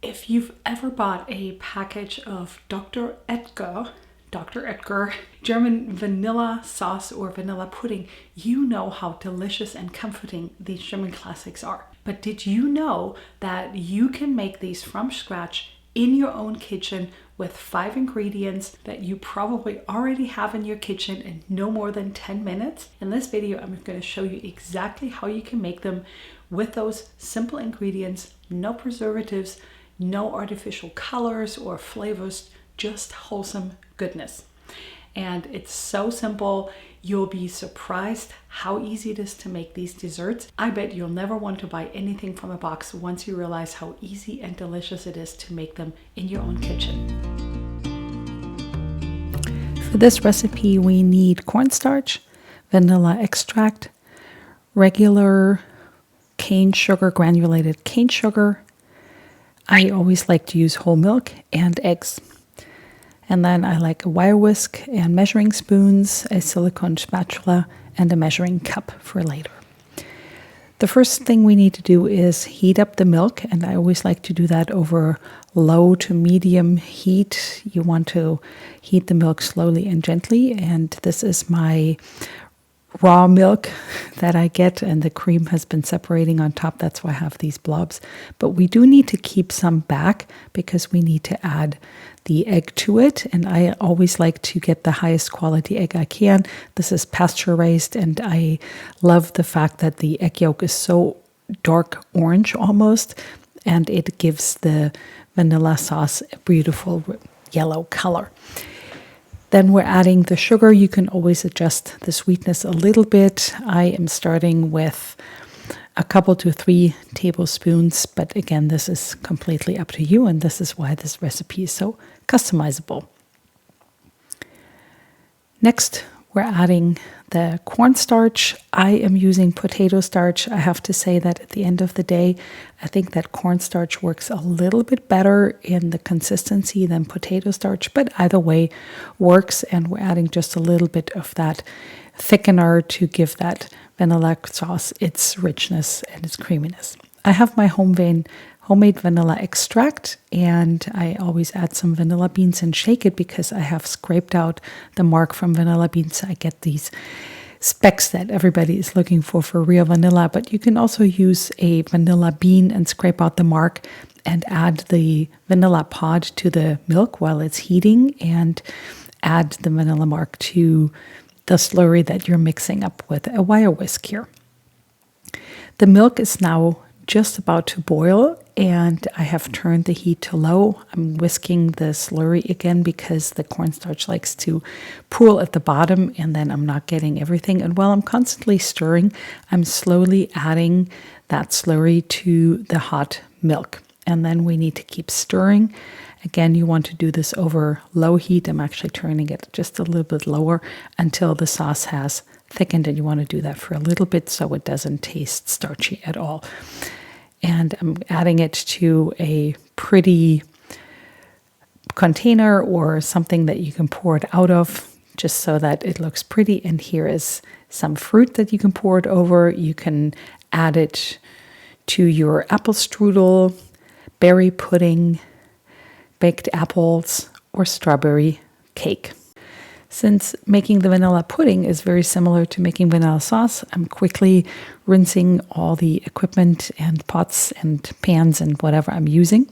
If you've ever bought a package of Dr. Edgar German vanilla sauce or vanilla pudding, you know how delicious and comforting these German classics are. But did you know that you can make these from scratch in your own kitchen with 5 ingredients that you probably already have in your kitchen in no more than 10 minutes? In this video, I'm going to show you exactly how you can make them with those simple ingredients, no preservatives, no artificial colors or flavors, just wholesome goodness. And it's so simple, you'll be surprised how easy it is to make these desserts. I bet you'll never want to buy anything from a box once you realize how easy and delicious it is to make them in your own kitchen. For this recipe, we need cornstarch, vanilla extract, regular cane sugar, granulated cane sugar. I always like to use whole milk and eggs. And then I like a wire whisk and measuring spoons, a silicone spatula, and a measuring cup for later. The first thing we need to do is heat up the milk, and I always like to do that over low to medium heat. You want to heat the milk slowly and gently, and this is my raw milk that I get, and the cream has been separating on top. That's why I have these blobs. But we do need to keep some back because we need to add the egg to it. And I always like to get the highest quality egg I can. This is pasture raised, and I love the fact that the egg yolk is so dark orange almost, and it gives the vanilla sauce a beautiful yellow color. Then we're adding the sugar. You can always adjust the sweetness a little bit. I am starting with a couple to 3 tablespoons, but again, this is completely up to you, and this is why this recipe is so customizable. Next, we're adding the cornstarch. I am using potato starch. I have to say that at the end of the day, I think that cornstarch works a little bit better in the consistency than potato starch, but either way works, and we're adding just a little bit of that thickener to give that vanilla sauce its richness and its creaminess. I have my homemade vanilla extract, and I always add some vanilla beans and shake it because I have scraped out the mark from vanilla beans. I get these specks that everybody is looking for real vanilla, but you can also use a vanilla bean and scrape out the mark and add the vanilla pod to the milk while it's heating, and add the vanilla mark to the slurry that you're mixing up with a wire whisk here. The milk is now just about to boil, and I have turned the heat to low. I'm whisking the slurry again because the cornstarch likes to pool at the bottom, and then I'm not getting everything. And while I'm constantly stirring, I'm slowly adding that slurry to the hot milk. And then we need to keep stirring. Again, you want to do this over low heat. I'm actually turning it just a little bit lower until the sauce has thickened, and you want to do that for a little bit so it doesn't taste starchy at all. And I'm adding it to a pretty container or something that you can pour it out of, just so that it looks pretty. And here is some fruit that you can pour it over. You can add it to your apple strudel, berry pudding, baked apples, or strawberry cake. Since making the vanilla pudding is very similar to making vanilla sauce, I'm quickly rinsing all the equipment and pots and pans and whatever I'm using.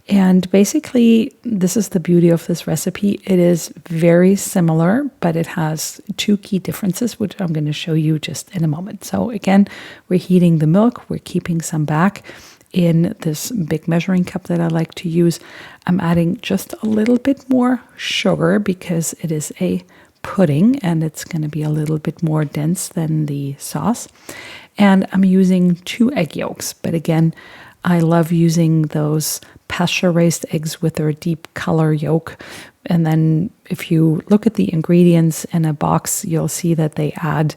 And basically, this is the beauty of this recipe. It is very similar, but it has 2 key differences, which I'm going to show you just in a moment. So again, we're heating the milk. We're keeping some back. In this big measuring cup that I like to use, I'm adding just a little bit more sugar because it is a pudding and it's going to be a little bit more dense than the sauce. And I'm using 2 egg yolks, but again, I love using those pasture-raised eggs with their deep color yolk. And then if you look at the ingredients in a box, you'll see that they add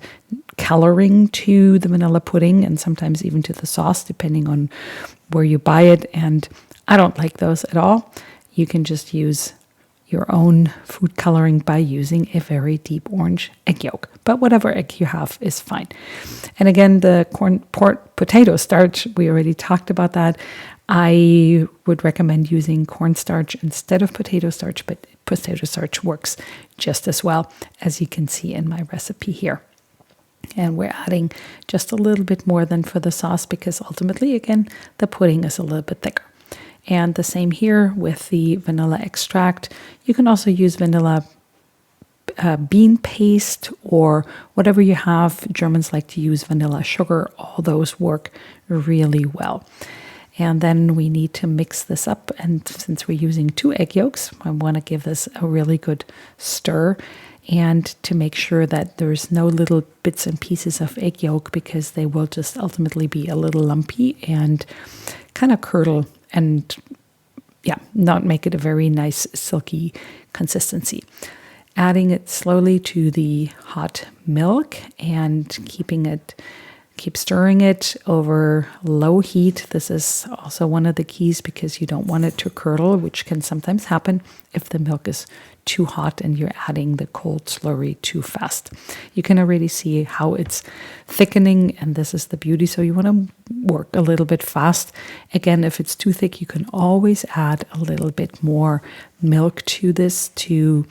coloring to the vanilla pudding and sometimes even to the sauce, depending on where you buy it. And I don't like those at all. You can just use your own food coloring by using a very deep orange egg yolk. But whatever egg you have is fine. And again, the potato starch, we already talked about that. I would recommend using cornstarch instead of potato starch, but potato starch works just as well, as you can see in my recipe here. And we're adding just a little bit more than for the sauce because ultimately, again, the pudding is a little bit thicker. And the same here with the vanilla extract. You can also use vanilla bean paste or whatever you have. Germans like to use vanilla sugar. All those work really well. And then we need to mix this up. And since we're using 2 egg yolks, I want to give this a really good stir and to make sure that there's no little bits and pieces of egg yolk because they will just ultimately be a little lumpy and kind of curdle and not make it a very nice silky consistency. Adding it slowly to the hot milk and keep stirring it over low heat. This is also one of the keys because you don't want it to curdle, which can sometimes happen if the milk is too hot and you're adding the cold slurry too fast. You can already see how it's thickening, and this is the beauty. So you want to work a little bit fast. Again, if it's too thick, you can always add a little bit more milk to this to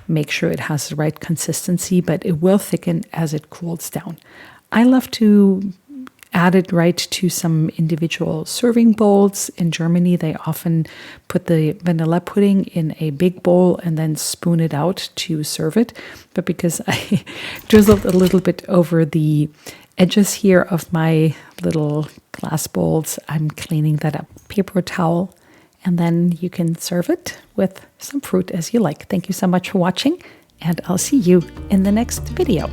make sure it has the right consistency, but it will thicken as it cools down. I love to add it right to some individual serving bowls. In Germany, they often put the vanilla pudding in a big bowl and then spoon it out to serve it. But because I drizzled a little bit over the edges here of my little glass bowls, I'm cleaning that up. Paper towel, and then you can serve it with some fruit as you like. Thank you so much for watching, and I'll see you in the next video.